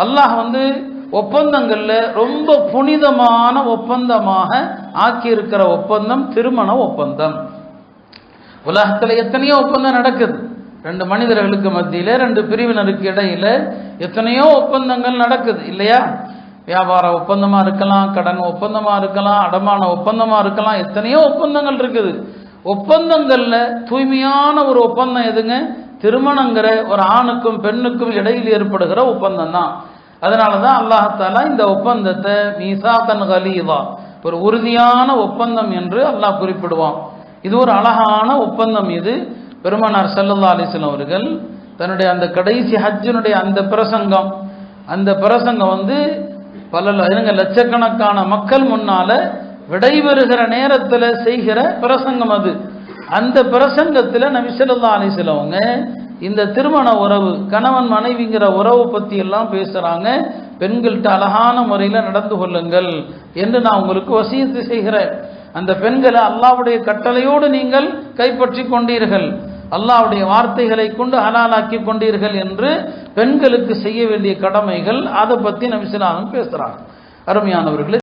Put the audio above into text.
அல்லாஹ் ஒப்பந்தங்கள்ல ரொம்ப புனிதமான ஒப்பந்தமாக ஆக்கியிருக்கிற ஒப்பந்தம் திருமண ஒப்பந்தம். உலகத்தில் எத்தனையோ ஒப்பந்தம் நடக்குது, ரெண்டு மனிதர்களுக்கு மத்தியில, ரெண்டு பிரிவினருக்கு இடையில எத்தனையோ ஒப்பந்தங்கள் நடக்குது இல்லையா? வியாபார ஒப்பந்தமா இருக்கலாம், கடன் ஒப்பந்தமா இருக்கலாம், அடமான ஒப்பந்தமா இருக்கலாம், எத்தனையோ ஒப்பந்தங்கள் இருக்குது. ஒப்பந்தங்கள்ல தூய்மையான ஒரு ஒப்பந்தம் எதுங்க? திருமணங்கிற ஒரு ஆணுக்கும் பெண்ணுக்கும் இடையில் ஏற்படுகிற ஒப்பந்தம் தான். அதனாலதான் அல்லாஹ் தஆலா இந்த ஒப்பந்தத்தை மீசாகன் கலீதா, ஒரு உறுதியான ஒப்பந்தம் என்று அல்லாஹ் குறிப்பிடுவான். இது ஒரு அழகான ஒப்பந்தம். இது பெருமானார் ஸல்லல்லாஹு அலைஹி வஸல்லம் அவர்கள் தன்னுடைய அந்த கடைசி ஹஜ்ஜினுடைய அந்த பிரசங்கம் பல லட்சக்கணக்கான மக்கள் முன்னால விடைபெறுகிற நேரத்தில் செய்கிற பிரசங்கம் அது. அந்த பிரசங்கத்தில் நபி ஸல்லல்லாஹு அலைஹி வஸல்லம் அவங்க இந்த திருமண உறவு, கணவன் மனைவிங்கிற உறவு பற்றி எல்லாம் பேசுறாங்க. பெண்கள்கிட்ட அழகான முறையில் நடந்து கொள்ளுங்கள் என்று நான் உங்களுக்கு வசியத்து செய்கிறேன். அந்த பெண்களை அல்லாஹ்வுடைய கட்டளையோடு நீங்கள் கைப்பற்றி கொண்டீர்கள், அல்லாஹ்வுடைய வார்த்தைகளை கொண்டு ஹலாலாக்கி கொண்டீர்கள் என்று பெண்களுக்கு செய்ய வேண்டிய கடமைகள், அதை பற்றி நபி ஸல்லல்லாஹு அலைஹி வஸல்லம் பேசுறாங்க. அருமையானவர்களே,